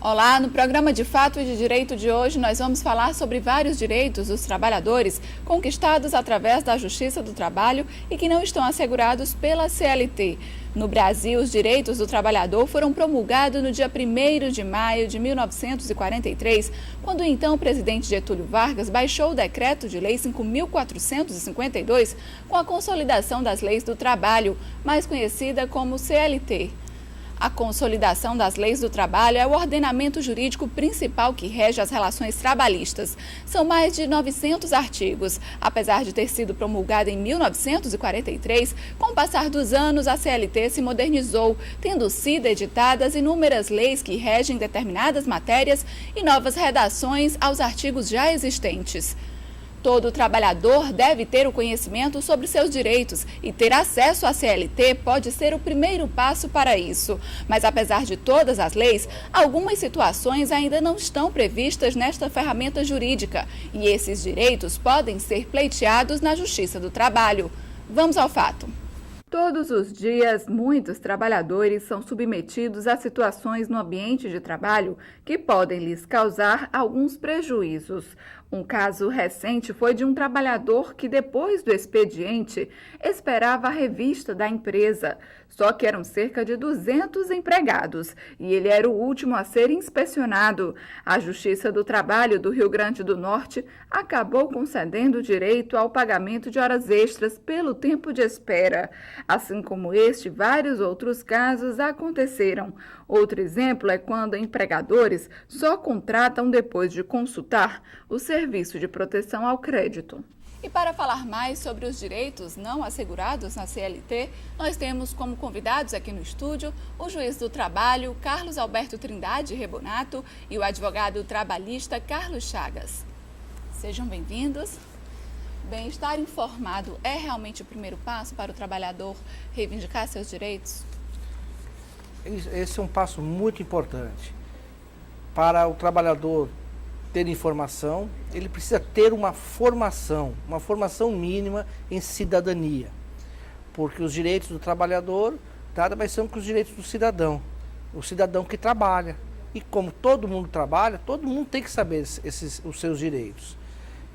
Olá, no programa de Fato e de Direito de hoje nós vamos falar sobre vários direitos dos trabalhadores conquistados através da Justiça do Trabalho e que não estão assegurados pela CLT. No Brasil, os direitos do trabalhador foram promulgados no dia 1º de maio de 1943, quando o então presidente Getúlio Vargas baixou o Decreto de Lei 5.452 com a consolidação das leis do trabalho, mais conhecida como CLT. A consolidação das leis do trabalho é o ordenamento jurídico principal que rege as relações trabalhistas. São mais de 900 artigos. Apesar de ter sido promulgada em 1943, com o passar dos anos, a CLT se modernizou, tendo sido editadas inúmeras leis que regem determinadas matérias e novas redações aos artigos já existentes. Todo trabalhador deve ter o conhecimento sobre seus direitos e ter acesso à CLT pode ser o primeiro passo para isso. Mas apesar de todas as leis, algumas situações ainda não estão previstas nesta ferramenta jurídica e esses direitos podem ser pleiteados na Justiça do Trabalho. Vamos ao fato. Todos os dias, muitos trabalhadores são submetidos a situações no ambiente de trabalho que podem lhes causar alguns prejuízos. Um caso recente foi de um trabalhador que, depois do expediente, esperava a revista da empresa. Só que eram cerca de 200 empregados e ele era o último a ser inspecionado. A Justiça do Trabalho do Rio Grande do Norte acabou concedendo o direito ao pagamento de horas extras pelo tempo de espera. Assim como este, vários outros casos aconteceram. Outro exemplo é quando empregadores só contratam depois de consultar o Serviço de Proteção ao Crédito. E para falar mais sobre os direitos não assegurados na CLT, nós temos como convidados aqui no estúdio o juiz do trabalho, Carlos Alberto Trindade Rebonato, e o advogado trabalhista Carlos Chagas. Sejam bem-vindos. Bem, estar informado é realmente o primeiro passo para o trabalhador reivindicar seus direitos? Esse é um passo muito importante. Para o trabalhador ter informação, ele precisa ter uma formação mínima em cidadania. Porque os direitos do trabalhador nada mais são que os direitos do cidadão. O cidadão que trabalha. E como todo mundo trabalha, todo mundo tem que saber os seus direitos.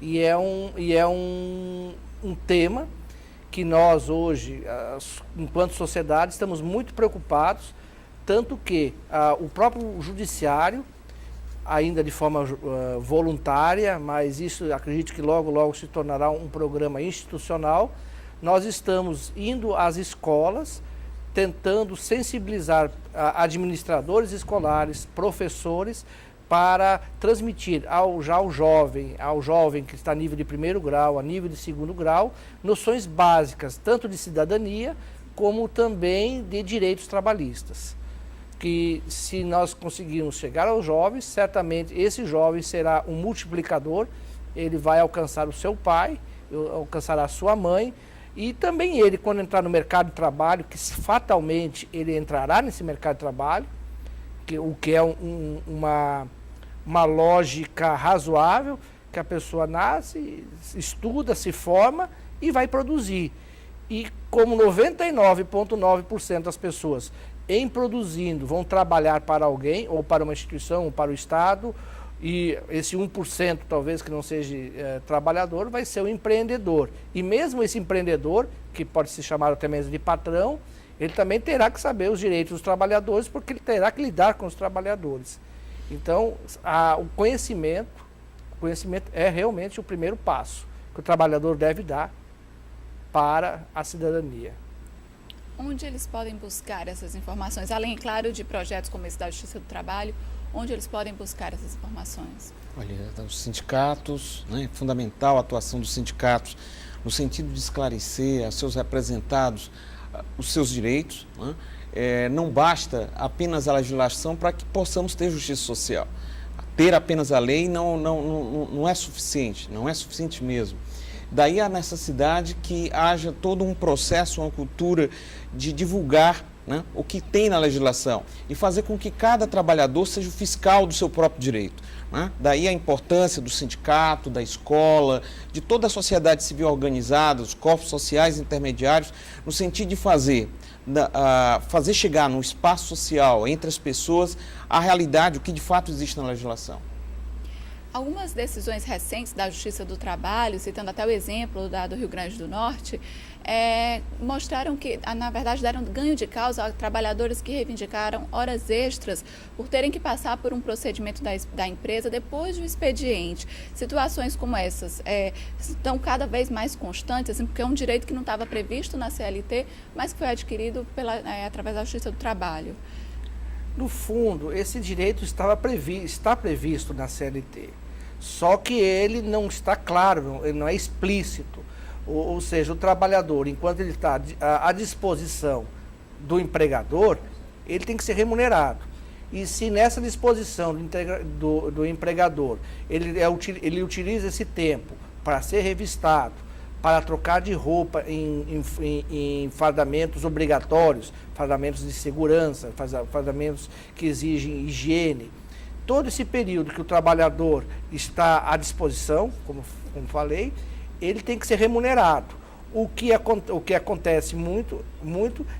E é um tema que nós hoje, enquanto sociedade, estamos muito preocupados, tanto que o próprio judiciário, ainda de forma voluntária, mas isso acredito que logo, logo se tornará um programa institucional, nós estamos indo às escolas, tentando sensibilizar administradores escolares, professores, para transmitir ao jovem que está a nível de 1º grau, a nível de 2º grau, noções básicas, tanto de cidadania, como também de direitos trabalhistas. Que se nós conseguirmos chegar aos jovens, certamente esse jovem será um multiplicador, ele vai alcançar o seu pai, alcançará a sua mãe, e também ele, quando entrar no mercado de trabalho, que fatalmente ele entrará nesse mercado de trabalho, o que é uma lógica razoável, que a pessoa nasce, estuda, se forma e vai produzir. E como 99,9% das pessoas em produzindo vão trabalhar para alguém, ou para uma instituição, ou para o Estado, e esse 1% talvez que não seja trabalhador, vai ser o empreendedor. E mesmo esse empreendedor, que pode se chamar até mesmo de patrão, ele também terá que saber os direitos dos trabalhadores, porque ele terá que lidar com os trabalhadores. Então, o conhecimento é realmente o primeiro passo que o trabalhador deve dar para a cidadania. Onde eles podem buscar essas informações? Além, claro, de projetos como esse da Justiça do Trabalho, onde eles podem buscar essas informações? Olha, os sindicatos, né, é fundamental a atuação dos sindicatos no sentido de esclarecer aos seus representados os seus direitos, né? Não basta apenas a legislação para que possamos ter justiça social. Ter apenas a lei não é suficiente, não é suficiente mesmo. Daí a necessidade que haja todo um processo, uma cultura de divulgar né, o que tem na legislação e fazer com que cada trabalhador seja o fiscal do seu próprio direito. Né? Daí a importância do sindicato, da escola, de toda a sociedade civil organizada, os corpos sociais intermediários, no sentido de fazer chegar no espaço social, entre as pessoas, a realidade, o que de fato existe na legislação. Algumas decisões recentes da Justiça do Trabalho, citando até o exemplo do Rio Grande do Norte, mostraram que, na verdade, deram ganho de causa a trabalhadores que reivindicaram horas extras por terem que passar por um procedimento da empresa depois do expediente. Situações como essas estão cada vez mais constantes, assim, porque é um direito que não estava previsto na CLT, mas que foi adquirido através da Justiça do Trabalho. No fundo, esse direito está previsto na CLT, só que ele não está claro, ele não é explícito. Ou seja, o trabalhador, enquanto ele está à disposição do empregador, ele tem que ser remunerado. E se nessa disposição do empregador, ele utiliza esse tempo para ser revistado, para trocar de roupa em fardamentos obrigatórios, fardamentos de segurança, fardamentos que exigem higiene. Todo esse período que o trabalhador está à disposição, como falei, ele tem que ser remunerado. O que acontece muito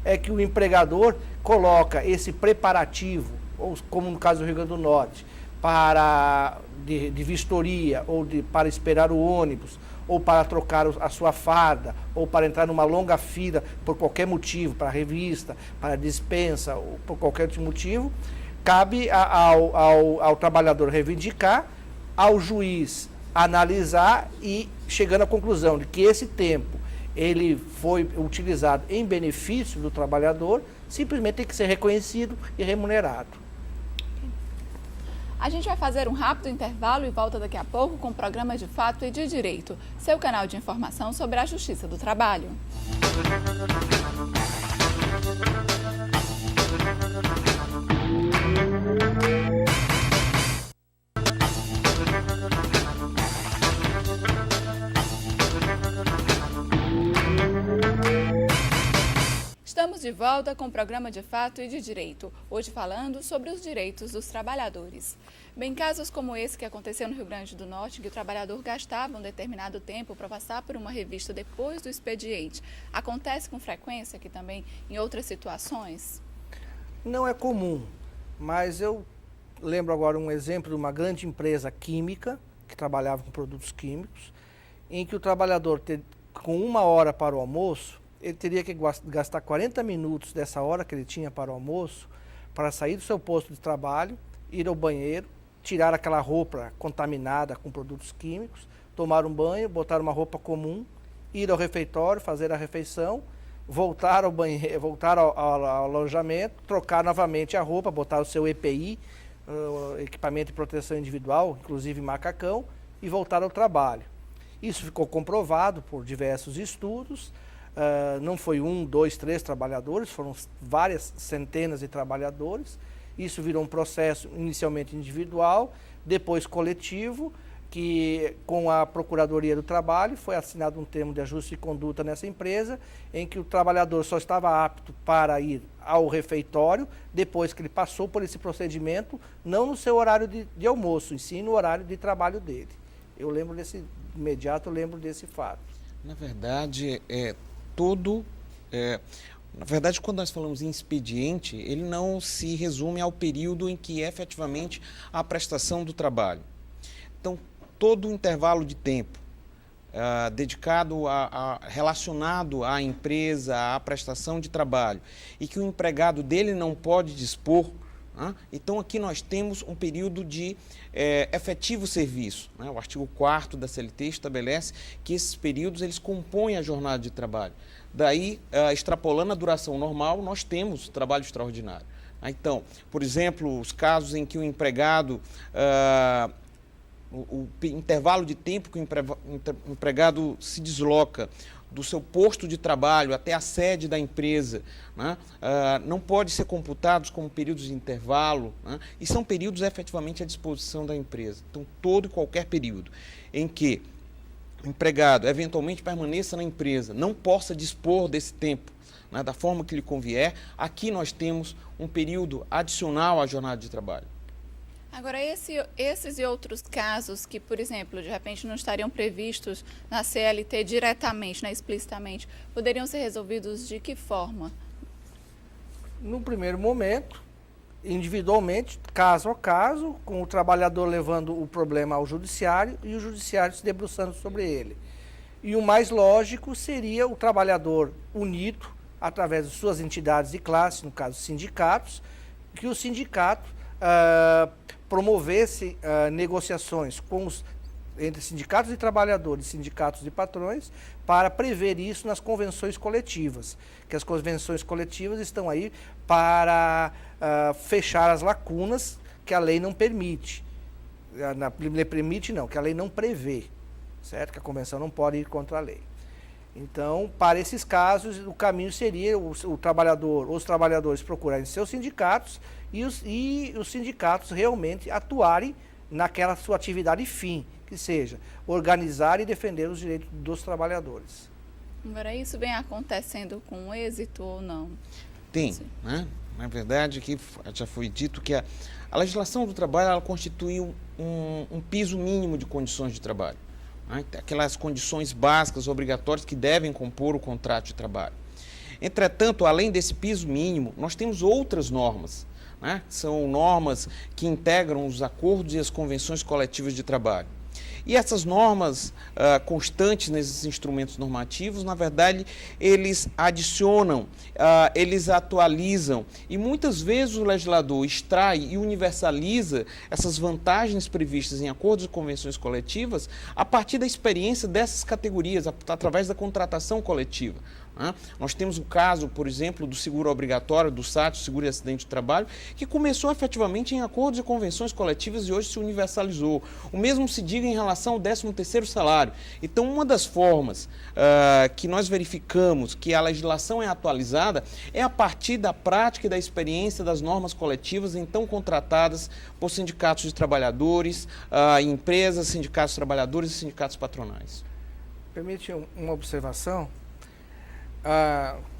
é que o empregador coloca esse preparativo, ou como no caso do Rio Grande do Norte, de vistoria, ou para esperar o ônibus, ou para trocar a sua farda, ou para entrar numa longa fila por qualquer motivo, para revista, para dispensa, ou por qualquer outro motivo, cabe ao trabalhador reivindicar, ao juiz analisar e chegando à conclusão de que esse tempo ele foi utilizado em benefício do trabalhador, simplesmente tem que ser reconhecido e remunerado. A gente vai fazer um rápido intervalo e volta daqui a pouco com o programa De Fato e de Direito, seu canal de informação sobre a Justiça do Trabalho. Estamos de volta com o programa De Fato e de Direito, hoje falando sobre os direitos dos trabalhadores. Bem, casos como esse que aconteceu no Rio Grande do Norte, em que o trabalhador gastava um determinado tempo para passar por uma revista depois do expediente, acontece com frequência aqui também em outras situações? Não é comum, mas eu lembro agora um exemplo de uma grande empresa química, que trabalhava com produtos químicos, em que o trabalhador, com 1 hora para o almoço, ele teria que gastar 40 minutos dessa hora que ele tinha para o almoço para sair do seu posto de trabalho, ir ao banheiro, tirar aquela roupa contaminada com produtos químicos, tomar um banho, botar uma roupa comum, ir ao refeitório, fazer a refeição, voltar ao banheiro, voltar ao alojamento, trocar novamente a roupa, botar o seu EPI, equipamento de proteção individual, inclusive macacão, e voltar ao trabalho. Isso ficou comprovado por diversos estudos. Não foi 1, 2, 3 trabalhadores, foram várias centenas de trabalhadores. Isso virou um processo inicialmente individual, depois coletivo, que com a Procuradoria do Trabalho foi assinado um termo de ajuste de conduta nessa empresa, em que o trabalhador só estava apto para ir ao refeitório depois que ele passou por esse procedimento, não no seu horário de almoço, e sim no horário de trabalho dele. Eu lembro desse fato. Na verdade, na verdade, quando nós falamos em expediente, ele não se resume ao período em que é efetivamente a prestação do trabalho. Então, todo o intervalo de tempo dedicado relacionado à empresa, à prestação de trabalho, e que o empregado dele não pode dispor, então aqui nós temos um período de efetivo serviço. O artigo 4º da CLT estabelece que esses períodos eles compõem a jornada de trabalho. Daí, extrapolando a duração normal, nós temos trabalho extraordinário. Então, por exemplo, os casos em que o empregado, o intervalo de tempo que o empregado se desloca do seu posto de trabalho até a sede da empresa, não pode ser computados como períodos de intervalo, e são períodos efetivamente à disposição da empresa. Então, todo e qualquer período em que empregado eventualmente permaneça na empresa, não possa dispor desse tempo, né, da forma que lhe convier, aqui nós temos um período adicional à jornada de trabalho. Agora, esses e outros casos que, por exemplo, de repente não estariam previstos na CLT diretamente, né, explicitamente, poderiam ser resolvidos de que forma? No primeiro momento, individualmente, caso a caso, com o trabalhador levando o problema ao judiciário e o judiciário se debruçando sobre ele. E o mais lógico seria o trabalhador unido, através de suas entidades de classe, no caso sindicatos, que o sindicato promovesse negociações entre sindicatos de trabalhadores e sindicatos de patrões para prever isso nas convenções coletivas, que as convenções coletivas estão aí para fechar as lacunas que a lei não permite. Que a lei não prevê, certo? Que a convenção não pode ir contra a lei. Então, para esses casos, o caminho seria o trabalhador, os trabalhadores procurarem seus sindicatos e os sindicatos realmente atuarem naquela sua atividade fim, que seja organizar e defender os direitos dos trabalhadores. Agora, isso vem acontecendo com êxito ou não? Tem, né? Na verdade, aqui já foi dito que a legislação do trabalho ela constitui um piso mínimo de condições de trabalho. Aquelas condições básicas, obrigatórias, que devem compor o contrato de trabalho. Entretanto, além desse piso mínimo, nós temos outras normas, né? São normas que integram os acordos e as convenções coletivas de trabalho. E essas normas constantes nesses instrumentos normativos, na verdade, eles adicionam, eles atualizam e muitas vezes o legislador extrai e universaliza essas vantagens previstas em acordos e convenções coletivas a partir da experiência dessas categorias, através da contratação coletiva. Nós temos o caso, por exemplo, do seguro obrigatório, do SAT, seguro de acidente de trabalho, que começou efetivamente em acordos e convenções coletivas e hoje se universalizou. O mesmo se diga em relação ao 13º salário. Então, uma das formas que nós verificamos que a legislação é atualizada é a partir da prática e da experiência das normas coletivas então contratadas por sindicatos de trabalhadores, empresas, sindicatos de trabalhadores e sindicatos patronais. Permite uma observação?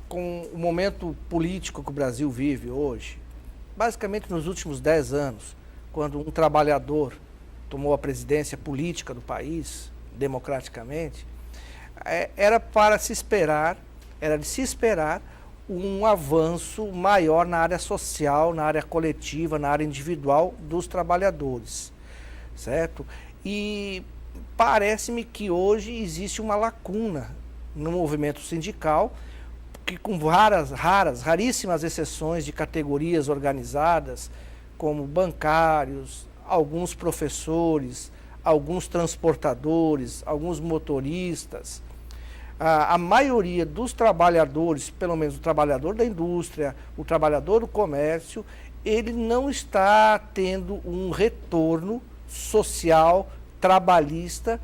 Com o momento político que o Brasil vive hoje, basicamente nos últimos 10 anos, quando um trabalhador tomou a presidência política do país, democraticamente, era de se esperar um avanço maior na área social, na área coletiva, na área individual dos trabalhadores, certo? E parece-me que hoje existe uma lacuna no movimento sindical, que com raríssimas exceções de categorias organizadas, como bancários, alguns professores, alguns transportadores, alguns motoristas, a maioria dos trabalhadores, pelo menos o trabalhador da indústria, o trabalhador do comércio, ele não está tendo um retorno social, trabalhista,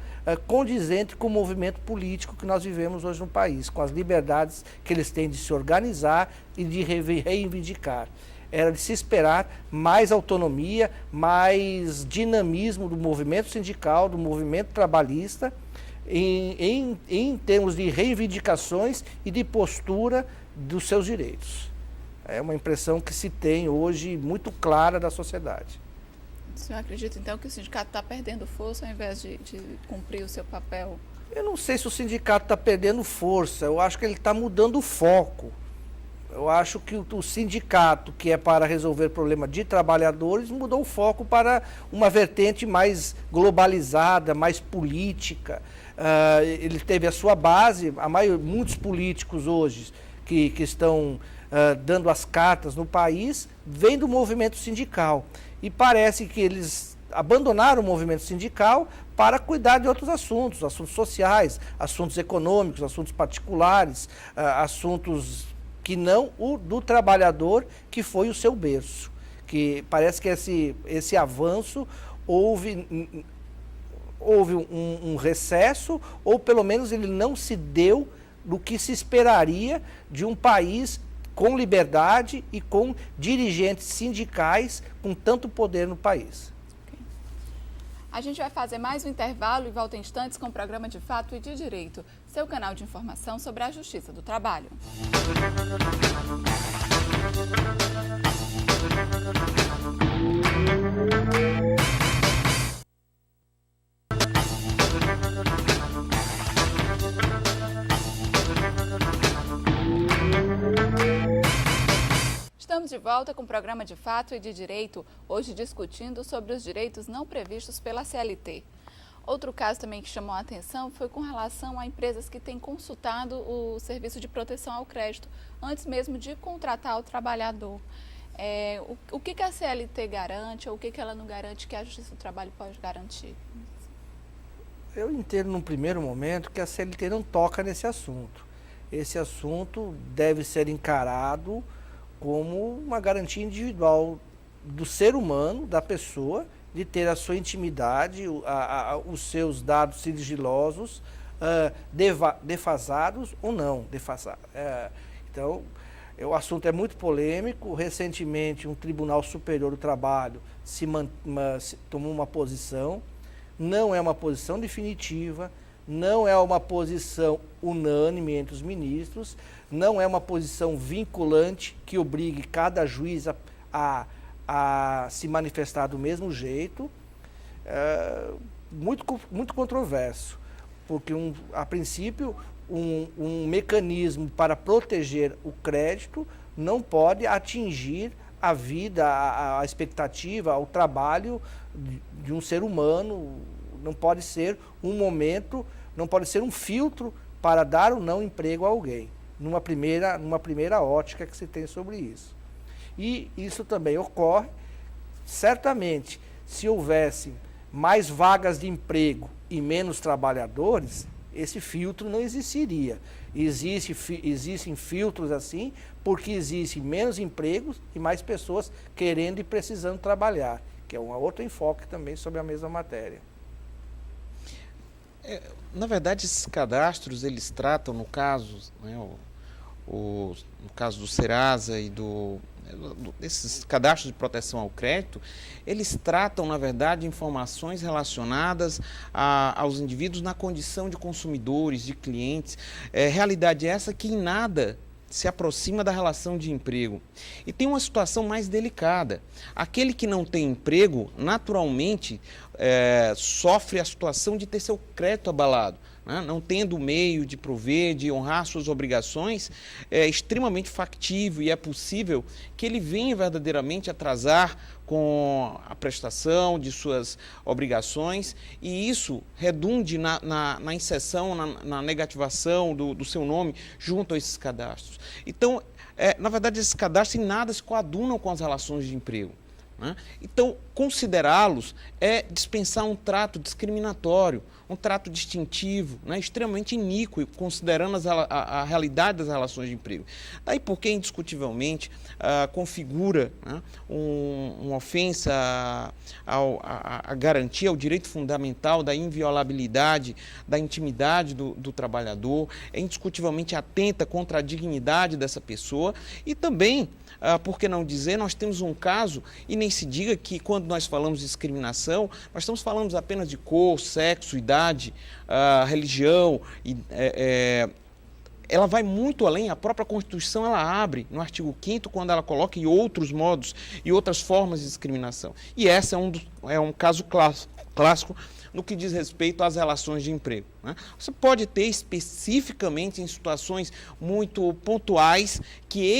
condizente com o movimento político que nós vivemos hoje no país, com as liberdades que eles têm de se organizar e de reivindicar. Era de se esperar mais autonomia, mais dinamismo do movimento sindical, do movimento trabalhista, em termos de reivindicações e de postura dos seus direitos. É uma impressão que se tem hoje muito clara da sociedade. O senhor acredita, então, que o sindicato está perdendo força ao invés de cumprir o seu papel? Eu não sei se o sindicato está perdendo força, eu acho que ele está mudando o foco. Eu acho que o sindicato, que é para resolver problema de trabalhadores, mudou o foco para uma vertente mais globalizada, mais política. Ele teve a sua base, muitos políticos hoje que estão dando as cartas no país, vêm do movimento sindical. E parece que eles abandonaram o movimento sindical para cuidar de outros assuntos sociais, assuntos econômicos, assuntos particulares, assuntos que não o do trabalhador, que foi o seu berço. Que parece que esse avanço houve um recesso, ou pelo menos ele não se deu do que se esperaria de um país com liberdade e com dirigentes sindicais com tanto poder no país. A gente vai fazer mais um intervalo e volta em instantes com o programa De Fato e de Direito, seu canal de informação sobre a Justiça do Trabalho. Estamos de volta com o programa De Fato e de Direito, hoje discutindo sobre os direitos não previstos pela CLT. Outro caso também que chamou a atenção foi com relação a empresas que têm consultado o serviço de proteção ao crédito antes mesmo de contratar o trabalhador. O que a CLT garante ou o que ela não garante que a Justiça do Trabalho pode garantir? Eu entendo num primeiro momento que a CLT não toca nesse assunto. Esse assunto deve ser encarado como uma garantia individual do ser humano, da pessoa, de ter a sua intimidade, os seus dados sigilosos defasados ou não defasados. Então, o assunto é muito polêmico. Recentemente, um Tribunal Superior do Trabalho tomou uma posição. Não é uma posição definitiva, não é uma posição unânime entre os ministros, não é uma posição vinculante que obrigue cada juiz a se manifestar do mesmo jeito. Muito controverso, porque a princípio um mecanismo para proteger o crédito não pode atingir a vida, a expectativa, o trabalho de um ser humano. Não pode ser um momento, não pode ser um filtro para dar ou não emprego a alguém, numa primeira ótica que se tem sobre isso. E isso também ocorre, certamente, se houvesse mais vagas de emprego e menos trabalhadores, esse filtro não existiria. Existem filtros assim, porque existem menos empregos e mais pessoas querendo e precisando trabalhar, que é um outro enfoque também sobre a mesma matéria. Na verdade, esses cadastros, eles tratam, no caso, né, no caso do Serasa e desses cadastros de proteção ao crédito, eles tratam, na verdade, informações relacionadas aos indivíduos na condição de consumidores, de clientes. Realidade essa que em nada se aproxima da relação de emprego. E tem uma situação mais delicada. Aquele que não tem emprego, naturalmente, sofre a situação de ter seu crédito abalado. Não tendo o meio de prover, de honrar suas obrigações, é extremamente factível e é possível que ele venha verdadeiramente atrasar com a prestação de suas obrigações e isso redunde na inserção, na negativação do seu nome junto a esses cadastros. Então, na verdade, esses cadastros em nada se coadunam com as relações de emprego. Então, considerá-los é dispensar um trato discriminatório, um trato distintivo, extremamente iníquo, considerando a realidade das relações de emprego. Daí porque, indiscutivelmente, configura uma ofensa à garantia, ao direito fundamental da inviolabilidade, da intimidade do trabalhador, indiscutivelmente atenta contra a dignidade dessa pessoa e também, por que não dizer, nós temos um caso, e nem se diga que quando nós falamos de discriminação, nós estamos falando apenas de cor, sexo, idade, religião, ela vai muito além, a própria Constituição ela abre no artigo 5º quando ela coloca em outros modos e outras formas de discriminação. E esse é um caso clássico no que diz respeito às relações de emprego. Você pode ter especificamente em situações muito pontuais que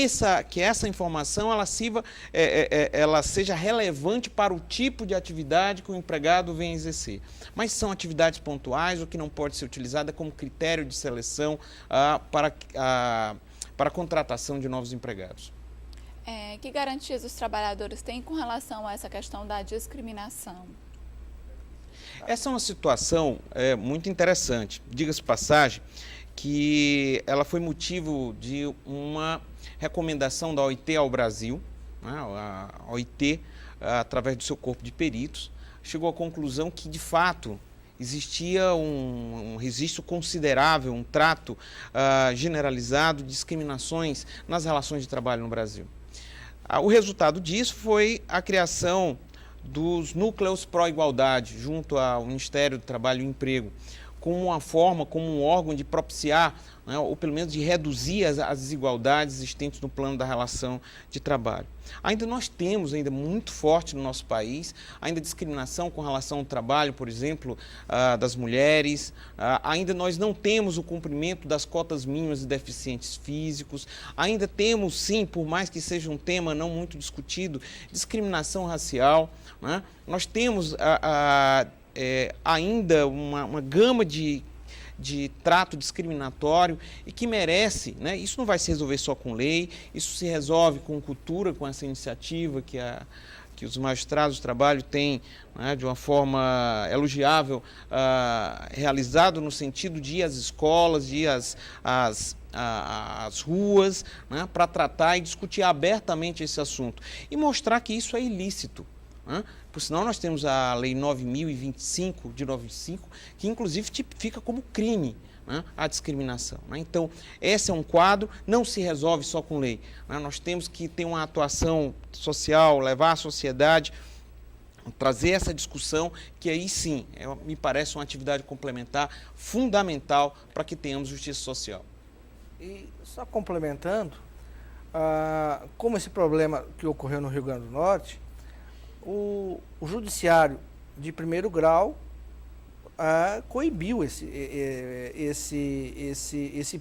essa informação ela seja relevante para o tipo de atividade que o empregado vem exercer. Mas são atividades pontuais, o que não pode ser utilizado como critério de seleção para a contratação de novos empregados. Que garantias os trabalhadores têm com relação a essa questão da discriminação? Essa é uma situação muito interessante. Diga-se de passagem que ela foi motivo de uma recomendação da OIT ao Brasil. A OIT, através do seu corpo de peritos, chegou à conclusão que, de fato, existia um registro considerável, um trato generalizado de discriminações nas relações de trabalho no Brasil. O resultado disso foi a criação dos núcleos pró-igualdade, junto ao Ministério do Trabalho e Emprego, como uma forma, como um órgão de propiciar, né, ou pelo menos de reduzir as desigualdades existentes no plano da relação de trabalho. Ainda nós temos, ainda muito forte no nosso país, ainda discriminação com relação ao trabalho, por exemplo, das mulheres, ainda nós não temos o cumprimento das cotas mínimas de deficientes físicos, ainda temos, sim, por mais que seja um tema não muito discutido, discriminação racial, né? Nós temos ainda uma gama de trato discriminatório e que merece, né? Isso não vai se resolver só com lei, isso se resolve com cultura, com essa iniciativa que os magistrados do trabalho têm, né, de uma forma elogiável, realizado no sentido de ir às escolas, de ir às ruas, né, para tratar e discutir abertamente esse assunto e mostrar que isso é ilícito. Por sinal, nós temos a Lei 9.025 de 95, que inclusive tipifica como crime, né, a discriminação. Né? Então, esse é um quadro, não se resolve só com lei. Né? Nós temos que ter uma atuação social, levar à sociedade, trazer essa discussão, que aí sim, me parece uma atividade complementar fundamental para que tenhamos justiça social. E só complementando, como esse problema que ocorreu no Rio Grande do Norte, o judiciário de primeiro grau coibiu esse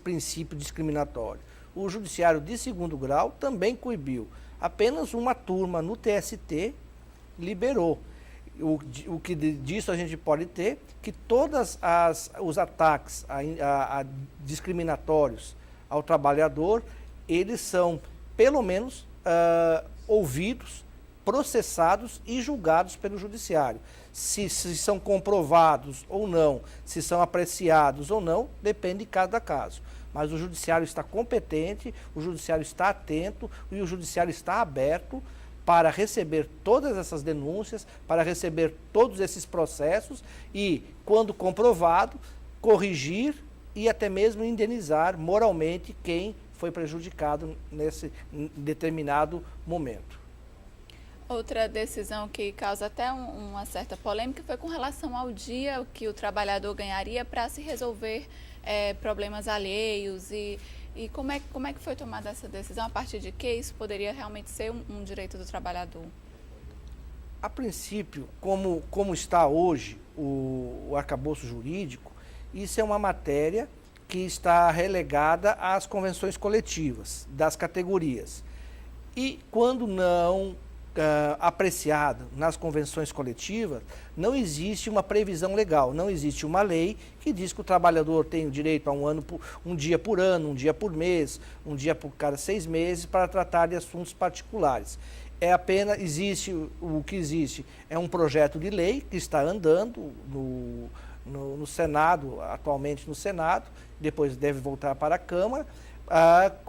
princípio discriminatório. O judiciário de segundo grau também coibiu. Apenas uma turma no TST liberou. O que disso a gente pode ter que todos os ataques discriminatórios ao trabalhador, eles são, pelo menos, ouvidos, processados e julgados pelo judiciário. Se são comprovados ou não, se são apreciados ou não, depende de cada caso. Mas o judiciário está competente, o judiciário está atento e o judiciário está aberto para receber todas essas denúncias, para receber todos esses processos e, quando comprovado, corrigir e até mesmo indenizar moralmente quem foi prejudicado nesse determinado momento. Outra decisão que causa até uma certa polêmica foi com relação ao dia que o trabalhador ganharia para se resolver problemas alheios e como é que foi tomada essa decisão? A partir de que isso poderia realmente ser um direito do trabalhador? A princípio, como está hoje o arcabouço jurídico, isso é uma matéria que está relegada às convenções coletivas das categorias. E quando não apreciado nas convenções coletivas, não existe uma previsão legal, não existe uma lei que diz que o trabalhador tem o direito a um dia por ano, um dia por mês, um dia por cada 6 meses para tratar de assuntos particulares. O que existe é um projeto de lei que está andando no Senado, atualmente no Senado, depois deve voltar para a Câmara,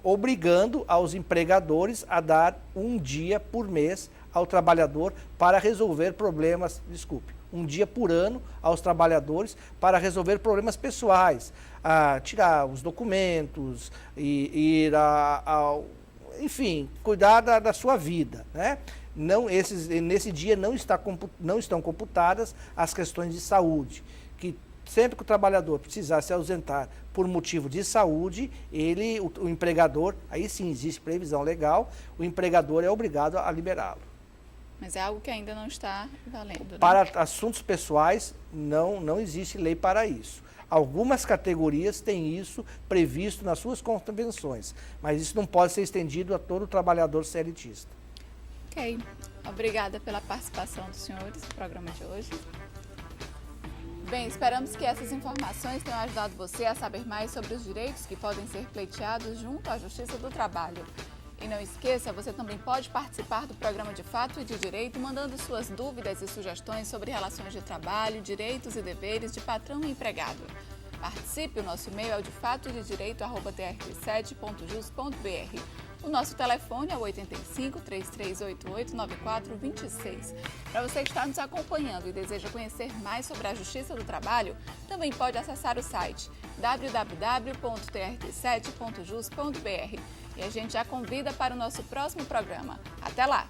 obrigando aos empregadores a dar um dia por mês ao trabalhador para resolver problemas, um dia por ano aos trabalhadores para resolver problemas pessoais, tirar os documentos, enfim, cuidar da sua vida, né? Nesse dia não estão computadas as questões de saúde, que sempre que o trabalhador precisar se ausentar por motivo de saúde, o empregador, aí sim existe previsão legal, o empregador é obrigado a liberá-lo. Mas é algo que ainda não está valendo, né? Para assuntos pessoais, não existe lei para isso. Algumas categorias têm isso previsto nas suas convenções, mas isso não pode ser estendido a todo trabalhador CLTista. Ok. Obrigada pela participação dos senhores no programa de hoje. Bem, esperamos que essas informações tenham ajudado você a saber mais sobre os direitos que podem ser pleiteados junto à Justiça do Trabalho. E não esqueça, você também pode participar do programa De Fato e de Direito, mandando suas dúvidas e sugestões sobre relações de trabalho, direitos e deveres de patrão e empregado. Participe, o nosso e-mail é o defatodedireito@trt7.jus.br. O nosso telefone é o 85 3388 9426. Para você que está nos acompanhando e deseja conhecer mais sobre a Justiça do Trabalho, também pode acessar o site www.trt7.jus.br. E a gente já convida para o nosso próximo programa. Até lá!